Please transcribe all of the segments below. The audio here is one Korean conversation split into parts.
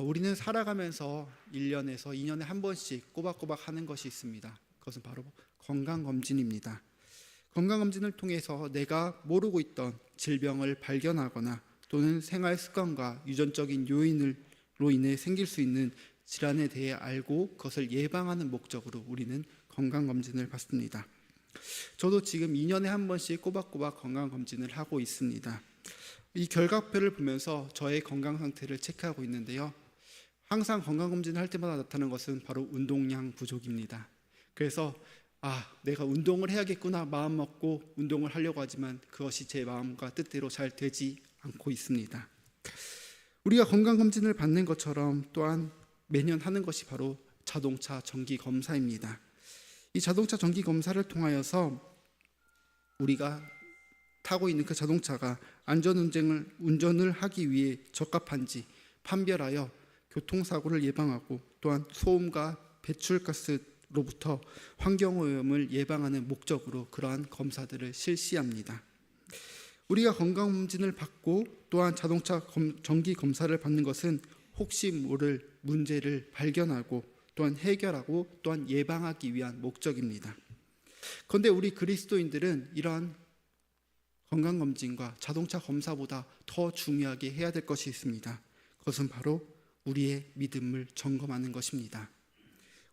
우리는 살아가면서 1년에서 2년에 한 번씩 꼬박꼬박 하는 것이 있습니다. 그것은 바로 건강검진입니다. 건강검진을 통해서 내가 모르고 있던 질병을 발견하거나 또는 생활 습관과 유전적인 요인으로 인해 생길 수 있는 질환에 대해 알고 그것을 예방하는 목적으로 우리는 건강검진을 받습니다. 저도 지금 2년에 한 번씩 꼬박꼬박 건강검진을 하고 있습니다. 이 결과표를 보면서 저의 건강 상태를 체크하고 있는데요. 항상 건강검진을 할 때마다 나타나는 것은 바로 운동량 부족입니다. 그래서 내가 운동을 해야겠구나 마음 먹고 운동을 하려고 하지만 그것이 제 마음과 뜻대로 잘 되지 않고 있습니다. 우리가 건강검진을 받는 것처럼 또한 매년 하는 것이 바로 자동차 정기검사입니다. 이 자동차 정기검사를 통하여서 우리가 타고 있는 그 자동차가 운전을 하기 위해 적합한지 판별하여 교통사고를 예방하고 또한 소음과 배출가스로부터 환경오염을 예방하는 목적으로 그러한 검사들을 실시합니다. 우리가 건강검진을 받고 또한 자동차 정기검사를 받는 것은 혹시 모를 문제를 발견하고 또한 해결하고 또한 예방하기 위한 목적입니다. 그런데 우리 그리스도인들은 이러한 건강검진과 자동차 검사보다 더 중요하게 해야 될 것이 있습니다. 그것은 바로 우리의 믿음을 점검하는 것입니다.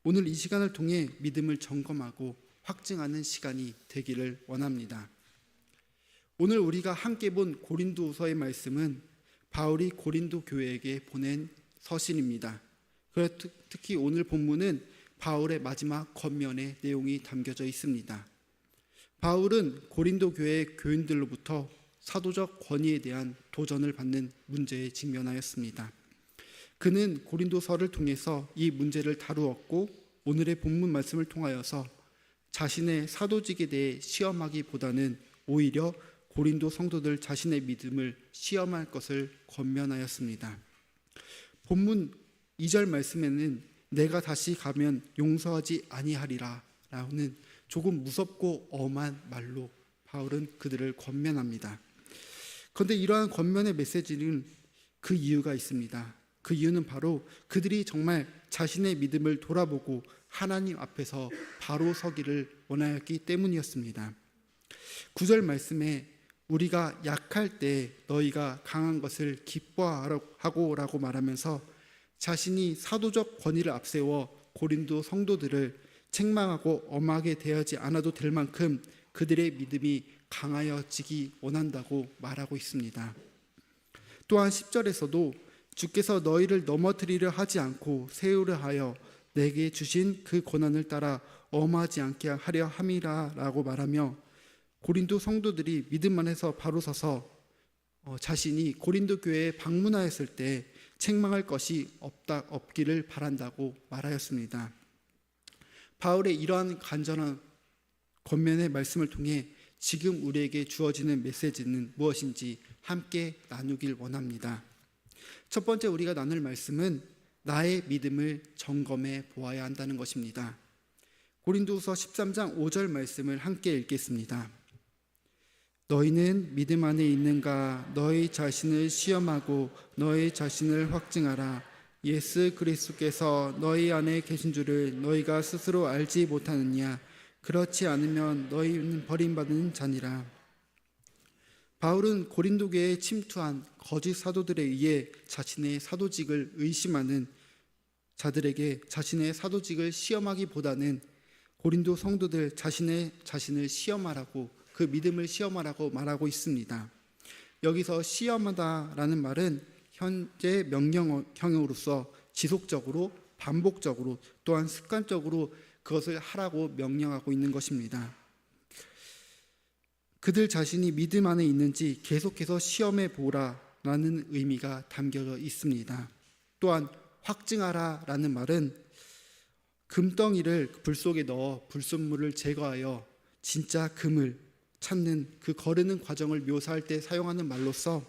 오늘 이 시간을 통해 믿음을 점검하고 확증하는 시간이 되기를 원합니다. 오늘 우리가 함께 본 고린도서의 말씀은 바울이 고린도 교회에게 보낸 서신입니다. 특히 오늘 본문은 바울의 마지막 권면의 내용이 담겨져 있습니다. 바울은 고린도 교회 교인들로부터 사도적 권위에 대한 도전을 받는 문제에 직면하였습니다. 그는 고린도서를 통해서 이 문제를 다루었고 오늘의 본문 말씀을 통하여서 자신의 사도직에 대해 시험하기보다는 오히려 고린도 성도들 자신의 믿음을 시험할 것을 권면하였습니다. 본문 2절 말씀에는 내가 다시 가면 용서하지 아니하리라 라는 조금 무섭고 엄한 말로 바울은 그들을 권면합니다. 그런데 이러한 권면의 메시지는 그 이유가 있습니다. 그 이유는 바로 그들이 정말 자신의 믿음을 돌아보고 하나님 앞에서 바로 서기를 원하였기 때문이었습니다. 9절 말씀에 우리가 약할 때 너희가 강한 것을 기뻐하고 라고 말하면서 자신이 사도적 권위를 앞세워 고린도 성도들을 책망하고 엄하게 대하지 않아도 될 만큼 그들의 믿음이 강하여지기 원한다고 말하고 있습니다. 또한 10절에서도 주께서 너희를 넘어뜨리려 하지 않고 세우려 하여 내게 주신 그 고난을 따라 엄하지 않게 하려 함이라 라고 말하며 고린도 성도들이 믿음 안에서 바로 서서 자신이 고린도 교회에 방문하였을 때 책망할 것이 없기를 바란다고 말하였습니다. 바울의 이러한 간절한 권면의 말씀을 통해 지금 우리에게 주어지는 메시지는 무엇인지 함께 나누길 원합니다. 첫 번째 우리가 나눌 말씀은 나의 믿음을 점검해 보아야 한다는 것입니다. 고린도후서 13장 5절 말씀을 함께 읽겠습니다. 너희는 믿음 안에 있는가? 너희 자신을 시험하고 너희 자신을 확증하라. 예수 그리스도께서 너희 안에 계신 줄을 너희가 스스로 알지 못하느냐? 그렇지 않으면 너희는 버림받은 자니라. 바울은 고린도 교회에 침투한 거짓 사도들에 의해 자신의 사도직을 의심하는 자들에게 자신의 사도직을 시험하기보다는 고린도 성도들 자신을 시험하라고, 그 믿음을 시험하라고 말하고 있습니다. 여기서 시험하다라는 말은 현재 명령형으로서 지속적으로 반복적으로 또한 습관적으로 그것을 하라고 명령하고 있는 것입니다. 그들 자신이 믿음 안에 있는지 계속해서 시험해 보라라는 의미가 담겨져 있습니다. 또한 확증하라라는 말은 금덩이를 불 속에 넣어 불순물을 제거하여 진짜 금을 찾는 그 거르는 과정을 묘사할 때 사용하는 말로서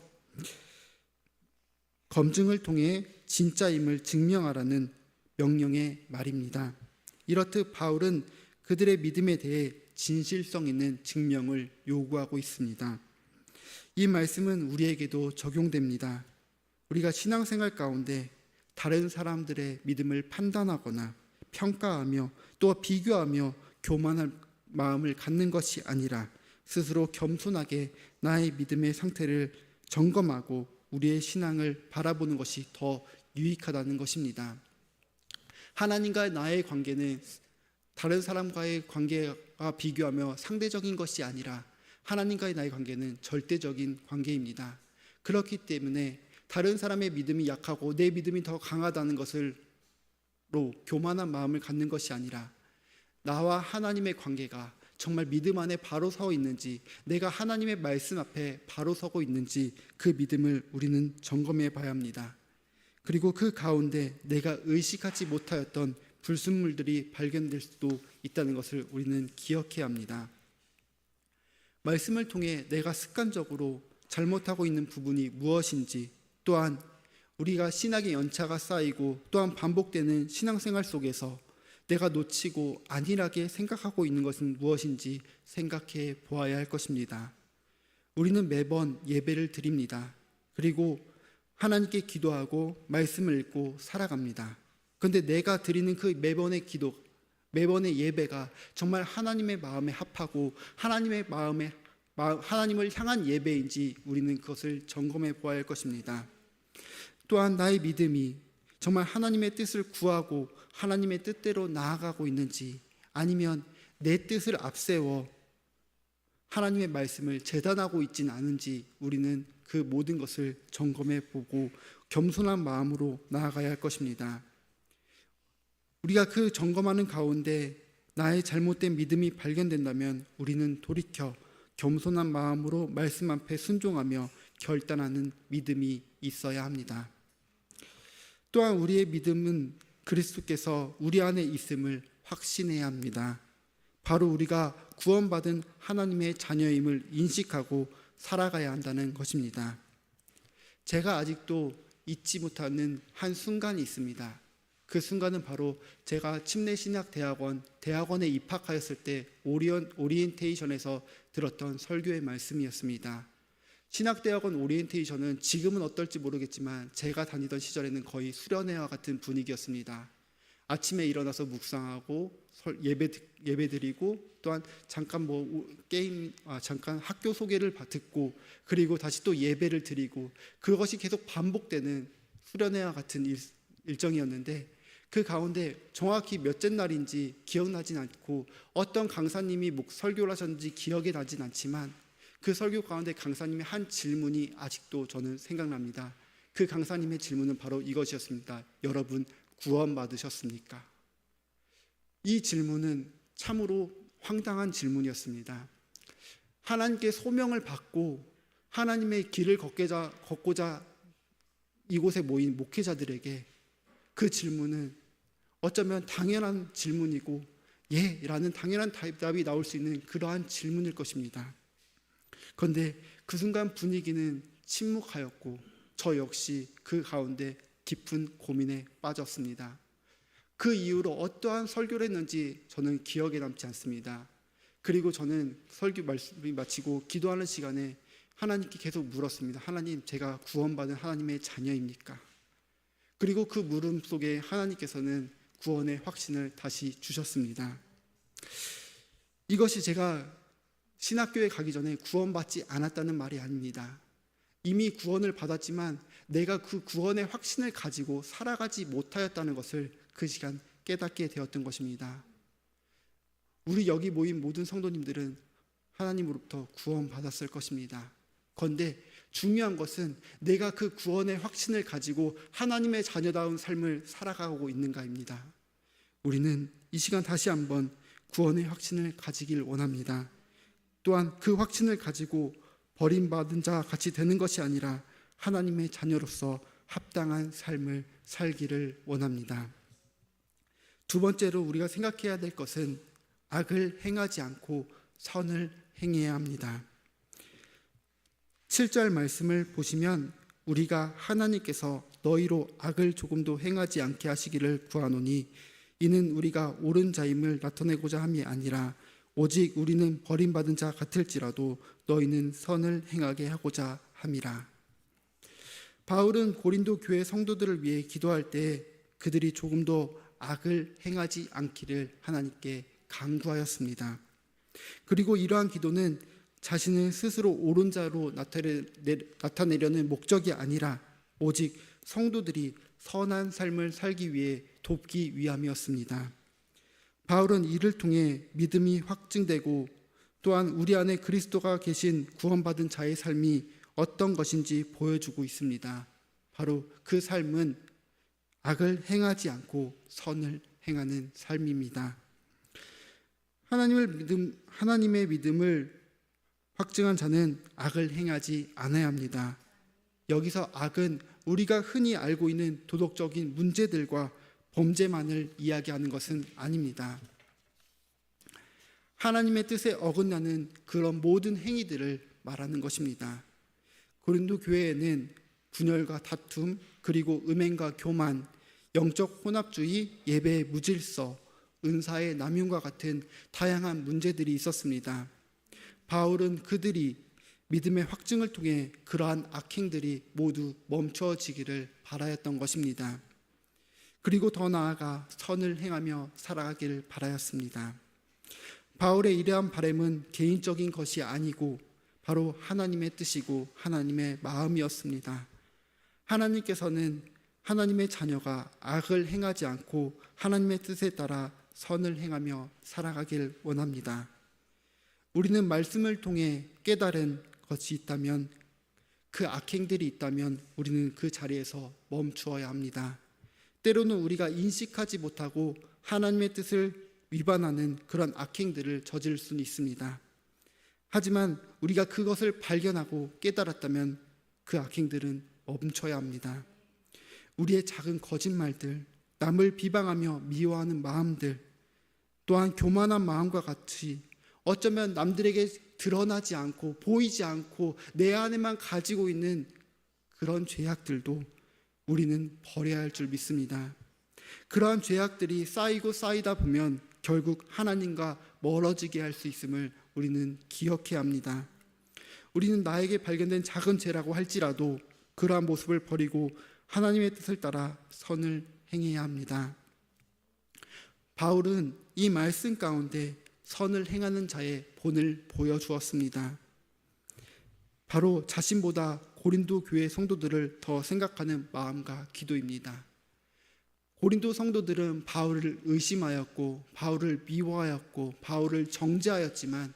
검증을 통해 진짜임을 증명하라는 명령의 말입니다. 이렇듯 바울은 그들의 믿음에 대해 진실성 있는 증명을 요구하고 있습니다. 이 말씀은 우리에게도 적용됩니다. 우리가 신앙생활 가운데 다른 사람들의 믿음을 판단하거나 평가하며 또 비교하며 교만한 마음을 갖는 것이 아니라 스스로 겸손하게 나의 믿음의 상태를 점검하고 우리의 신앙을 바라보는 것이 더 유익하다는 것입니다. 하나님과 나의 관계는 다른 사람과의 관계와 비교하며 상대적인 것이 아니라 하나님과의 나의 관계는 절대적인 관계입니다. 그렇기 때문에 다른 사람의 믿음이 약하고 내 믿음이 더 강하다는 것으로 교만한 마음을 갖는 것이 아니라 나와 하나님의 관계가 정말 믿음 안에 바로 서 있는지, 내가 하나님의 말씀 앞에 바로 서고 있는지 그 믿음을 우리는 점검해 봐야 합니다. 그리고 그 가운데 내가 의식하지 못하였던 불순물들이 발견될 수도 있다는 것을 우리는 기억해야 합니다. 말씀을 통해 내가 습관적으로 잘못하고 있는 부분이 무엇인지, 또한 우리가 신학의 연차가 쌓이고 또한 반복되는 신앙생활 속에서 내가 놓치고 안일하게 생각하고 있는 것은 무엇인지 생각해 보아야 할 것입니다. 우리는 매번 예배를 드립니다. 그리고 하나님께 기도하고 말씀을 읽고 살아갑니다. 그런데 내가 드리는 그 매번의 기도, 매번의 예배가 정말 하나님의 마음에 합하고 하나님을 향한 예배인지 우리는 그것을 점검해 보아야 할 것입니다. 또한 나의 믿음이 정말 하나님의 뜻을 구하고 하나님의 뜻대로 나아가고 있는지, 아니면 내 뜻을 앞세워 하나님의 말씀을 재단하고 있지는 않은지 우리는 그 모든 것을 점검해 보고 겸손한 마음으로 나아가야 할 것입니다. 우리가 그 점검하는 가운데 나의 잘못된 믿음이 발견된다면 우리는 돌이켜 겸손한 마음으로 말씀 앞에 순종하며 결단하는 믿음이 있어야 합니다. 또한 우리의 믿음은 그리스도께서 우리 안에 있음을 확신해야 합니다. 바로 우리가 구원받은 하나님의 자녀임을 인식하고 살아가야 한다는 것입니다. 제가 아직도 잊지 못하는 한 순간이 있습니다. 그 순간은 바로 제가 침례신학대학원에 입학하였을 때 오리엔테이션에서 들었던 설교의 말씀이었습니다. 신학대학원 오리엔테이션은 지금은 어떨지 모르겠지만 제가 다니던 시절에는 거의 수련회와 같은 분위기였습니다. 아침에 일어나서 묵상하고 예배 드리고 또한 잠깐 잠깐 학교 소개를 듣고 그리고 다시 또 예배를 드리고 그것이 계속 반복되는 수련회와 같은 일정이었는데 그 가운데 정확히 몇째 날인지 기억나진 않고 어떤 강사님이 설교를 하셨는지 기억이 나진 않지만 그 설교 가운데 강사님의 한 질문이 아직도 저는 생각납니다. 그 강사님의 질문은 바로 이것이었습니다. 여러분 구원받으셨습니까? 이 질문은 참으로 황당한 질문이었습니다. 하나님께 소명을 받고 하나님의 길을 걷고자 이곳에 모인 목회자들에게 그 질문은 어쩌면 당연한 질문이고 예 라는 당연한 답이 나올 수 있는 그러한 질문일 것입니다. 그런데 그 순간 분위기는 침묵하였고 저 역시 그 가운데 깊은 고민에 빠졌습니다. 그 이후로 어떠한 설교를 했는지 저는 기억에 남지 않습니다. 그리고 저는 설교 말씀을 마치고 기도하는 시간에 하나님께 계속 물었습니다. 하나님, 제가 구원받은 하나님의 자녀입니까? 그리고 그 물음 속에 하나님께서는 구원의 확신을 다시 주셨습니다. 이것이 제가 신학교에 가기 전에 구원받지 않았다는 말이 아닙니다. 이미 구원을 받았지만 내가 그 구원의 확신을 가지고 살아가지 못하였다는 것을 그 시간 깨닫게 되었던 것입니다. 우리 여기 모인 모든 성도님들은 하나님으로부터 구원받았을 것입니다. 그런데 중요한 것은 내가 그 구원의 확신을 가지고 하나님의 자녀다운 삶을 살아가고 있는가입니다. 우리는 이 시간 다시 한번 구원의 확신을 가지길 원합니다. 또한 그 확신을 가지고 버림받은 자 같이 되는 것이 아니라 하나님의 자녀로서 합당한 삶을 살기를 원합니다. 두 번째로 우리가 생각해야 될 것은 악을 행하지 않고 선을 행해야 합니다. 7절 말씀을 보시면 우리가 하나님께서 너희로 악을 조금도 행하지 않게 하시기를 구하노니 이는 우리가 옳은 자임을 나타내고자 함이 아니라 오직 우리는 버림받은 자 같을지라도 너희는 선을 행하게 하고자 함이라. 바울은 고린도 교회 성도들을 위해 기도할 때 그들이 조금도 악을 행하지 않기를 하나님께 간구하였습니다. 그리고 이러한 기도는 자신을 스스로 옳은 자로 나타내려는 목적이 아니라 오직 성도들이 선한 삶을 살기 위해 돕기 위함이었습니다. 바울은 이를 통해 믿음이 확증되고 또한 우리 안에 그리스도가 계신 구원받은 자의 삶이 어떤 것인지 보여주고 있습니다. 바로 그 삶은 악을 행하지 않고 선을 행하는 삶입니다. 하나님의 믿음을 확증한 자는 악을 행하지 않아야 합니다. 여기서 악은 우리가 흔히 알고 있는 도덕적인 문제들과 범죄만을 이야기하는 것은 아닙니다. 하나님의 뜻에 어긋나는 그런 모든 행위들을 말하는 것입니다. 고린도 교회에는 분열과 다툼, 그리고 음행과 교만, 영적 혼합주의, 예배의 무질서, 은사의 남용과 같은 다양한 문제들이 있었습니다. 바울은 그들이 믿음의 확증을 통해 그러한 악행들이 모두 멈춰지기를 바라였던 것입니다. 그리고 더 나아가 선을 행하며 살아가기를 바라였습니다. 바울의 이러한 바람은 개인적인 것이 아니고 바로 하나님의 뜻이고 하나님의 마음이었습니다. 하나님께서는 하나님의 자녀가 악을 행하지 않고 하나님의 뜻에 따라 선을 행하며 살아가길 원합니다. 우리는 말씀을 통해 깨달은 것이 있다면, 그 악행들이 있다면 우리는 그 자리에서 멈추어야 합니다. 때로는 우리가 인식하지 못하고 하나님의 뜻을 위반하는 그런 악행들을 저질 수는 있습니다. 하지만 우리가 그것을 발견하고 깨달았다면 그 악행들은 멈춰야 합니다. 우리의 작은 거짓말들, 남을 비방하며 미워하는 마음들, 또한 교만한 마음과 같이 어쩌면 남들에게 드러나지 않고 보이지 않고 내 안에만 가지고 있는 그런 죄악들도 우리는 버려야 할 줄 믿습니다. 그러한 죄악들이 쌓이고 쌓이다 보면 결국 하나님과 멀어지게 할 수 있음을 우리는 기억해야 합니다. 우리는 나에게 발견된 작은 죄라고 할지라도 그러한 모습을 버리고 하나님의 뜻을 따라 선을 행해야 합니다. 바울은 이 말씀 가운데 선을 행하는 자의 본을 보여주었습니다. 바로 자신보다 고린도 교회 성도들을 더 생각하는 마음과 기도입니다. 고린도 성도들은 바울을 의심하였고 바울을 미워하였고 바울을 정죄하였지만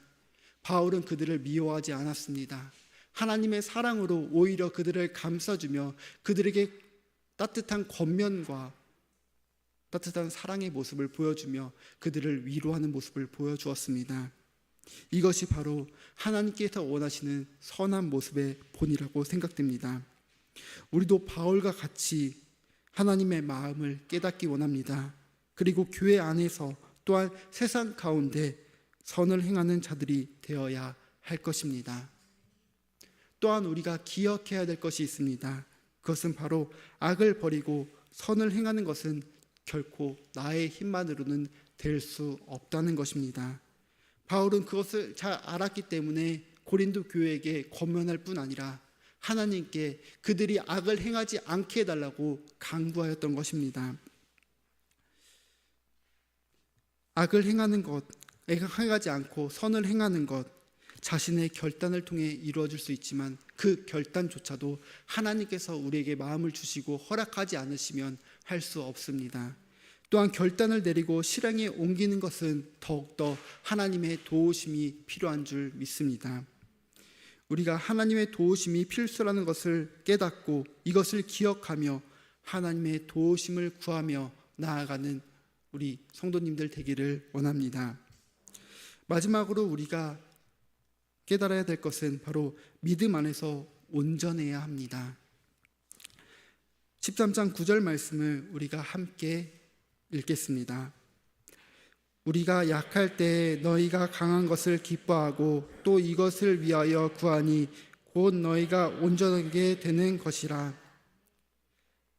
바울은 그들을 미워하지 않았습니다. 하나님의 사랑으로 오히려 그들을 감싸주며 그들에게 따뜻한 겉면과 따뜻한 사랑의 모습을 보여주며 그들을 위로하는 모습을 보여주었습니다. 이것이 바로 하나님께서 원하시는 선한 모습의 본이라고 생각됩니다. 우리도 바울과 같이 하나님의 마음을 깨닫기 원합니다. 그리고 교회 안에서 또한 세상 가운데 선을 행하는 자들이 되어야 할 것입니다. 또한 우리가 기억해야 될 것이 있습니다. 그것은 바로 악을 버리고 선을 행하는 것은 결코 나의 힘만으로는 될 수 없다는 것입니다. 바울은 그것을 잘 알았기 때문에 고린도 교회에게 권면할 뿐 아니라 하나님께 그들이 악을 행하지 않게 해달라고 간구하였던 것입니다. 악을 행하는 것, 행하지 않고 선을 행하는 것, 자신의 결단을 통해 이루어질 수 있지만 그 결단조차도 하나님께서 우리에게 마음을 주시고 허락하지 않으시면 할 수 없습니다. 또한 결단을 내리고 실행에 옮기는 것은 더욱더 하나님의 도우심이 필요한 줄 믿습니다. 우리가 하나님의 도우심이 필수라는 것을 깨닫고 이것을 기억하며 하나님의 도우심을 구하며 나아가는 우리 성도님들 되기를 원합니다. 마지막으로 우리가 깨달아야 될 것은 바로 믿음 안에서 온전해야 합니다. 13장 9절 말씀을 우리가 함께 읽겠습니다. 우리가 약할 때 너희가 강한 것을 기뻐하고 또 이것을 위하여 구하니 곧 너희가 온전하게 되는 것이라.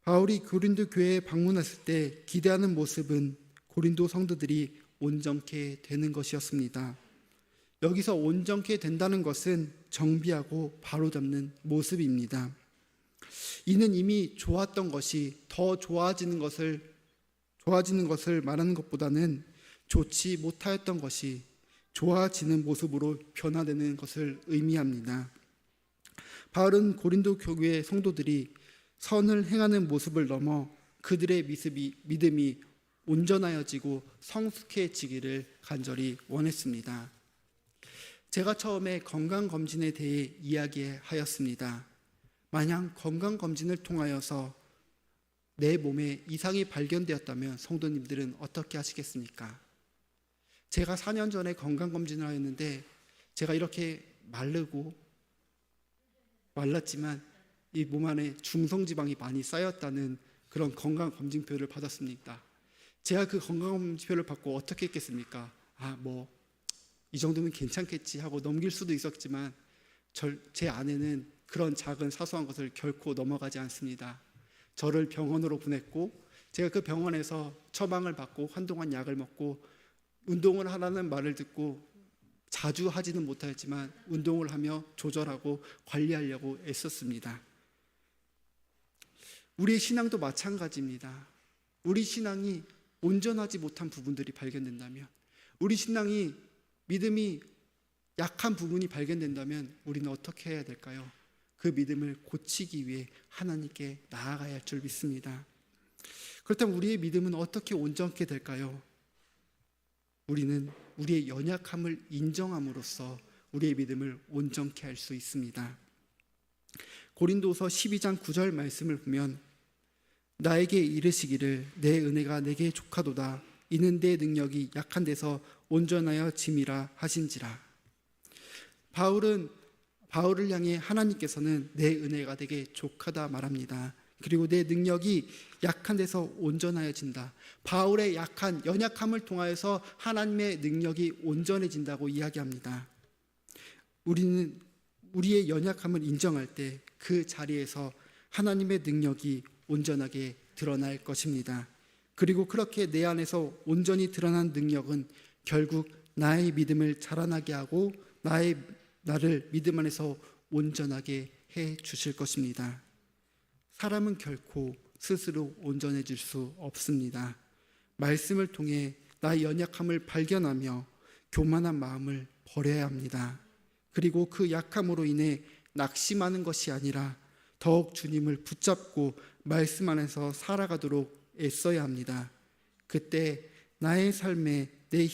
바울이 고린도 교회에 방문했을 때 기대하는 모습은 고린도 성도들이 온전케 되는 것이었습니다. 여기서 온전케 된다는 것은 정비하고 바로잡는 모습입니다. 이는 이미 좋았던 것이 더 좋아지는 것을 말하는 것보다는 좋지 못하였던 것이 좋아지는 모습으로 변화되는 것을 의미합니다. 바울은 고린도 교회의 성도들이 선을 행하는 모습을 넘어 그들의 믿음이 온전하여지고 성숙해지기를 간절히 원했습니다. 제가 처음에 건강검진에 대해 이야기하였습니다. 만약 건강검진을 통하여서 내 몸에 이상이 발견되었다면 성도님들은 어떻게 하시겠습니까? 제가 4년 전에 건강검진을 하였는데 제가 이렇게 말랐지만 이 몸 안에 중성지방이 많이 쌓였다는 그런 건강검진표를 받았습니다. 제가 그 건강검진표를 받고 어떻게 했겠습니까? 이 정도면 괜찮겠지 하고 넘길 수도 있었지만 제 안에는 그런 작은 사소한 것을 결코 넘어가지 않습니다. 저를 병원으로 보냈고 제가 그 병원에서 처방을 받고 한동안 약을 먹고 운동을 하라는 말을 듣고 자주 하지는 못하였지만 운동을 하며 조절하고 관리하려고 애썼습니다. 우리의 신앙도 마찬가지입니다. 우리 신앙이 온전하지 못한 부분들이 발견된다면, 우리 신앙이 믿음이 약한 부분이 발견된다면 우리는 어떻게 해야 될까요? 그 믿음을 고치기 위해 하나님께 나아가야 할 줄 믿습니다. 그렇다면 우리의 믿음은 어떻게 온전케 될까요? 우리는 우리의 연약함을 인정함으로써 우리의 믿음을 온전케 할 수 있습니다. 고린도서 12장 9절 말씀을 보면 나에게 이르시기를 내 은혜가 내게 족하도다 이는 내 능력이 약한 데서 온전하여 짐이라 하신지라. 바울을 향해 하나님께서는 내 은혜가 되게 족하다 말합니다. 그리고 내 능력이 약한 데서 온전하여진다. 바울의 연약함을 통하여서 하나님의 능력이 온전해진다고 이야기합니다. 우리는 우리의 연약함을 인정할 때 그 자리에서 하나님의 능력이 온전하게 드러날 것입니다. 그리고 그렇게 내 안에서 온전히 드러난 능력은 결국 나의 믿음을 자라나게 하고 나를 믿음 안에서 온전하게 해 주실 것입니다. 사람은 결코 스스로 온전해질 수 없습니다. 말씀을 통해 나의 연약함을 발견하며 교만한 마음을 버려야 합니다. 그리고 그 약함으로 인해 낙심하는 것이 아니라 더욱 주님을 붙잡고 말씀 안에서 살아가도록 애써야 합니다. 그때 나의 삶이 내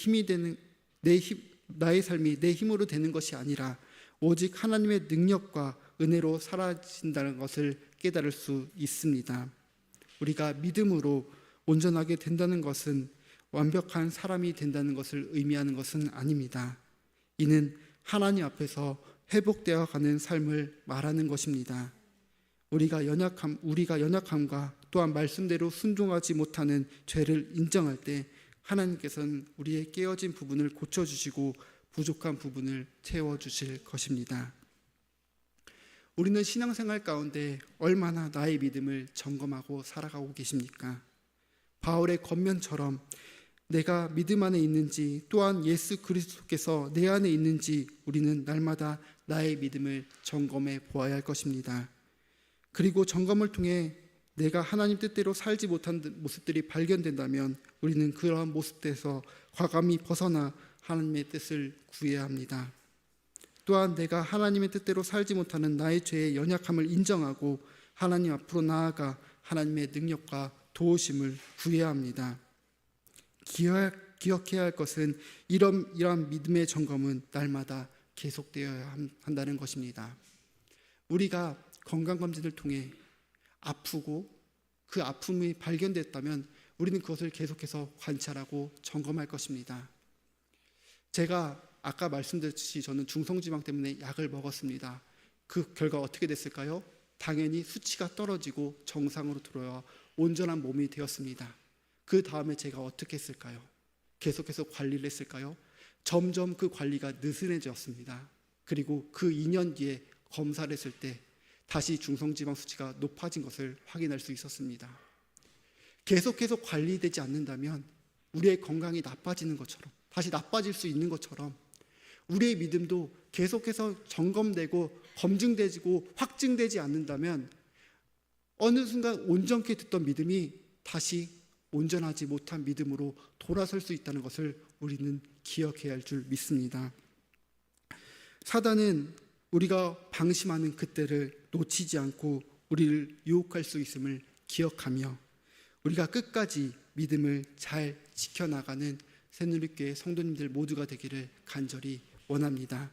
힘으로 되는 것이 아니라 오직 하나님의 능력과 은혜로 사라진다는 것을 깨달을 수 있습니다. 우리가 믿음으로 온전하게 된다는 것은 완벽한 사람이 된다는 것을 의미하는 것은 아닙니다. 이는 하나님 앞에서 회복되어 가는 삶을 말하는 것입니다. 우리가 연약함과 또한 말씀대로 순종하지 못하는 죄를 인정할 때 하나님께서는 우리의 깨어진 부분을 고쳐주시고 부족한 부분을 채워주실 것입니다. 우리는 신앙생활 가운데 얼마나 나의 믿음을 점검하고 살아가고 계십니까? 바울의 겉면처럼 내가 믿음 안에 있는지 또한 예수 그리스도께서 내 안에 있는지 우리는 날마다 나의 믿음을 점검해 보아야 할 것입니다. 그리고 점검을 통해 내가 하나님 뜻대로 살지 못한 모습들이 발견된다면 우리는 그러한 모습에서 과감히 벗어나 하나님의 뜻을 구해야 합니다. 또한 내가 하나님의 뜻대로 살지 못하는 나의 죄의 연약함을 인정하고 하나님 앞으로 나아가 하나님의 능력과 도우심을 구해야 합니다. 기억해야 할 것은 이러한 믿음의 점검은 날마다 계속되어야 한다는 것입니다. 우리가 건강검진을 통해 아프고 그 아픔이 발견됐다면 우리는 그것을 계속해서 관찰하고 점검할 것입니다. 제가 아까 말씀드렸듯이 저는 중성지방 때문에 약을 먹었습니다. 그 결과 어떻게 됐을까요? 당연히 수치가 떨어지고 정상으로 들어와 온전한 몸이 되었습니다. 그 다음에 제가 어떻게 했을까요? 계속해서 관리를 했을까요? 점점 그 관리가 느슨해졌습니다. 그리고 그 2년 뒤에 검사를 했을 때 다시 중성지방 수치가 높아진 것을 확인할 수 있었습니다. 계속해서 관리되지 않는다면 우리의 건강이 나빠지는 것처럼 다시 나빠질 수 있는 것처럼 우리의 믿음도 계속해서 점검되고 검증되고 확증되지 않는다면 어느 순간 온전케 듣던 믿음이 다시 온전하지 못한 믿음으로 돌아설 수 있다는 것을 우리는 기억해야 할 줄 믿습니다. 사단은 우리가 방심하는 그때를 놓치지 않고 우리를 유혹할 수 있음을 기억하며 우리가 끝까지 믿음을 잘 지켜나가는 새누리교회 성도님들 모두가 되기를 간절히 원합니다.